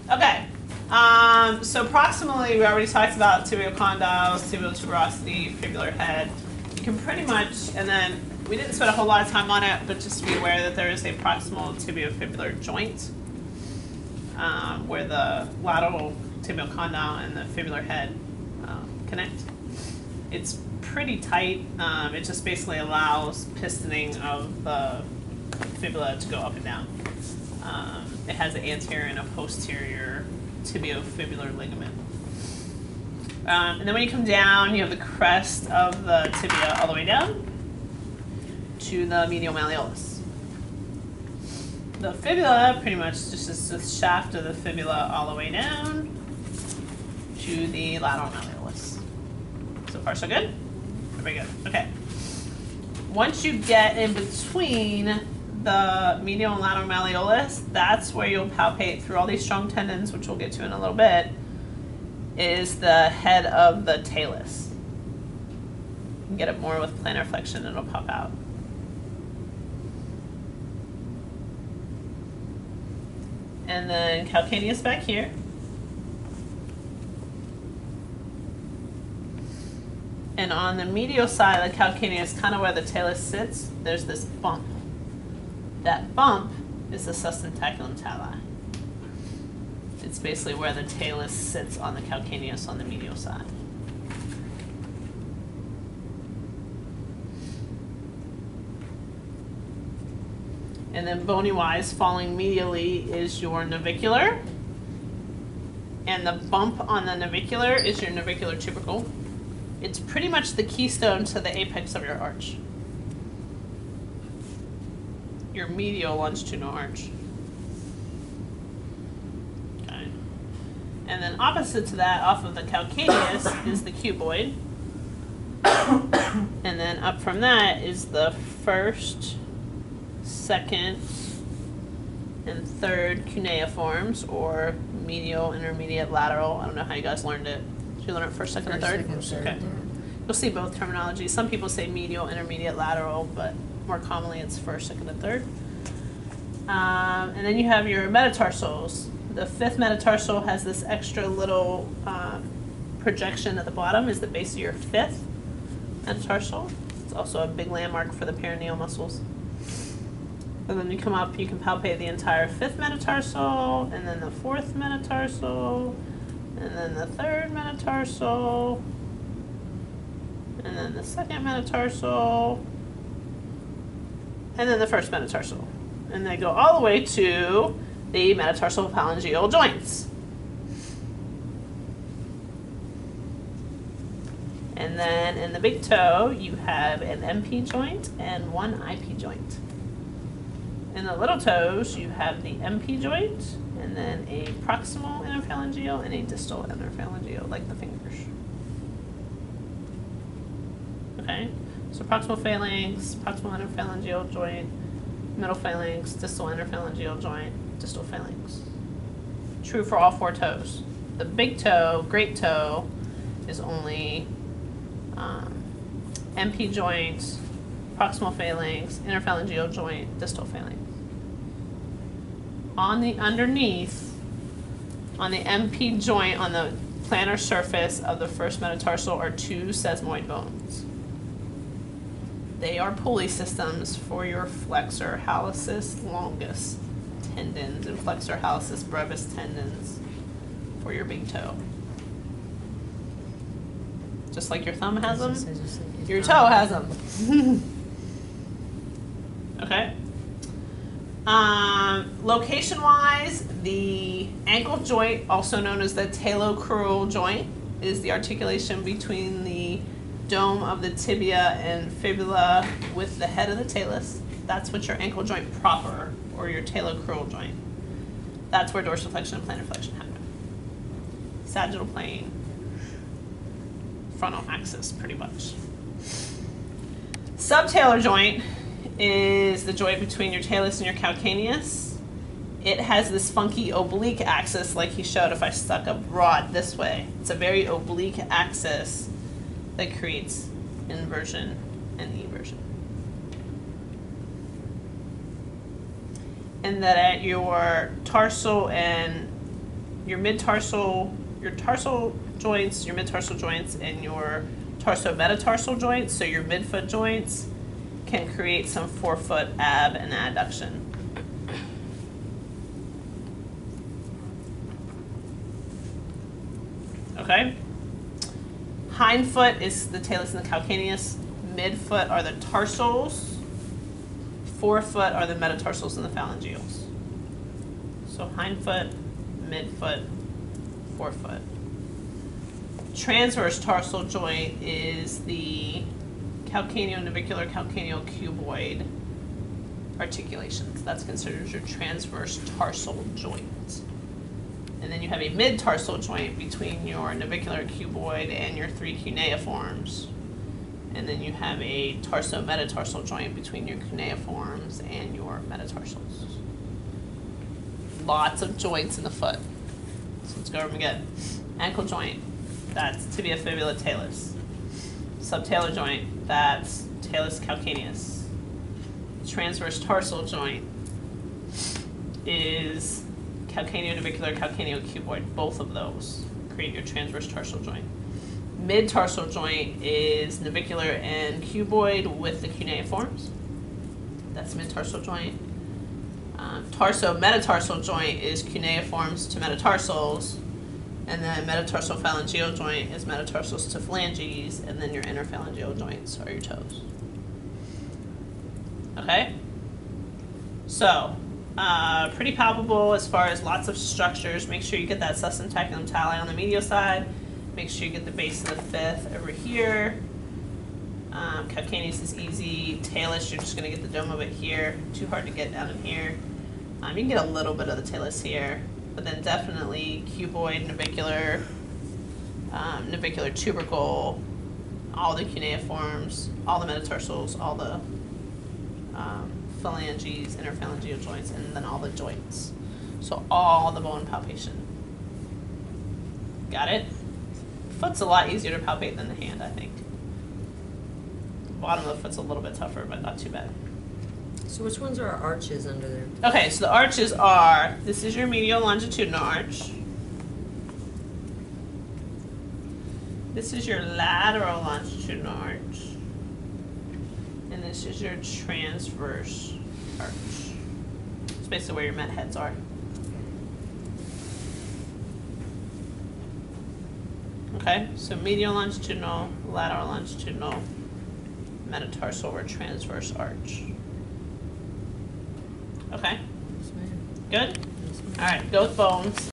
Okay. So proximally, we already talked about tibial condyles, tibial tuberosity, fibular head. You can pretty much, and then we didn't spend a whole lot of time on it, but just be aware that there is a proximal tibiofibular joint where the lateral tibial condyle and the fibular head connect. It's pretty tight. It just basically allows pistoning of the fibula to go up and down. It has an anterior and a posterior tibiofibular ligament. And then when you come down, you have the crest of the tibia all the way down to the medial malleolus. The fibula pretty much just is the shaft of the fibula all the way down to the lateral malleolus. So far, so good? Very good. Okay. Once you get in between the medial and lateral malleolus, that's where you'll palpate through all these strong tendons, which we'll get to in a little bit, is the head of the talus. You can get it more with plantar flexion, it'll pop out. And then calcaneus back here. And on the medial side of the calcaneus, kind of where the talus sits, there's this bump. That bump is the sustentaculum tali. It's basically where the talus sits on the calcaneus on the medial side. And then bony-wise, falling medially is your navicular. And the bump on the navicular is your navicular tubercle. It's pretty much the keystone to the apex of your arch. Your medial longitudinal arch. Okay. And then opposite to that, off of the calcaneus, is the cuboid. And then up from that is the first, second, and third cuneiforms, or medial, intermediate, lateral. I don't know how you guys learned it. Did you learn it first, second, and third? Okay. You'll see both terminologies. Some people say medial, intermediate, lateral, but more commonly it's first, second, and third. And then you have your metatarsals. The fifth metatarsal has this extra little projection at the bottom, is the base of your fifth metatarsal. It's also a big landmark for the perineal muscles. And then you come up, you can palpate the entire fifth metatarsal, and then the fourth metatarsal, and then the third metatarsal, and then the second metatarsal, and then the first metatarsal. And they go all the way to the metatarsal phalangeal joints. And then in the big toe, you have an MP joint and one IP joint. In the little toes, you have the MP joint, and then a proximal interphalangeal and a distal interphalangeal, like the fingers. Okay, so proximal phalanx, proximal interphalangeal joint, middle phalanx, distal interphalangeal joint, distal phalanx. True for all four toes. The big toe, great toe, is only MP joint, proximal phalanx, interphalangeal joint, distal phalanx. On the underneath, on the MP joint, on the plantar surface of the first metatarsal, are two sesamoid bones. They are pulley systems for your flexor hallucis longus tendons and flexor hallucis brevis tendons for your big toe. Just like your thumb has them, your toe has them. Okay. Location-wise, the ankle joint, also known as the talocrural joint, is the articulation between the dome of the tibia and fibula with the head of the talus. That's what your ankle joint proper, or your talocrural joint. That's where dorsiflexion and plantar flexion happen. Sagittal plane, frontal axis, pretty much. Subtalar joint is the joint between your talus and your calcaneus. It has this funky oblique axis, like he showed if I stuck a rod this way. It's a very oblique axis that creates inversion and eversion. And that at your tarsal and your tarsal joints, your mid-tarsal joints, and your tarso-metatarsal joints, so your midfoot joints, can create some forefoot ab and adduction. Okay? Hindfoot is the talus and the calcaneus. Midfoot are the tarsals. Forefoot are the metatarsals and the phalangeals. So hindfoot, midfoot, forefoot. Transverse tarsal joint is the calcaneo-navicular, calcaneo-cuboid articulations. That's considered your transverse tarsal joint. And then you have a mid-tarsal joint between your navicular cuboid and your three cuneiforms. And then you have a tarso-metatarsal joint between your cuneiforms and your metatarsals. Lots of joints in the foot. So let's go over them again. Ankle joint, that's tibia fibula talus. Subtalar joint, that's talus calcaneus. Transverse tarsal joint is calcaneo-navicular, calcaneo-cuboid. Both of those create your transverse tarsal joint. Mid-tarsal joint is navicular and cuboid with the cuneiforms. That's mid-tarsal joint. Tarso-metatarsal joint is cuneiforms to metatarsals, and then metatarsal phalangeal joint is metatarsals to phalanges, and then your interphalangeal joints are your toes. Okay? So, pretty palpable as far as lots of structures. Make sure you get that sustentaculum tali on the medial side. Make sure you get the base of the fifth over here. Calcaneus is easy. Talus, you're just going to get the dome of it here. Too hard to get down in here. You can get a little bit of the talus here, but then definitely cuboid, navicular, navicular tubercle, all the cuneiforms, all the metatarsals, all the phalanges, interphalangeal joints, and then all the joints. So all the bone palpation. Got it? Foot's a lot easier to palpate than the hand, I think. The bottom of the foot's a little bit tougher, but not too bad. So which ones are our arches under there? Okay, so the arches are, this is your medial longitudinal arch. This is your lateral longitudinal arch. And this is your transverse arch. It's basically where your met heads are. Okay, so medial longitudinal, lateral longitudinal, metatarsal or transverse arch. Okay? Yes, ma'am. Good? Yes, ma'am. All right, go with bones.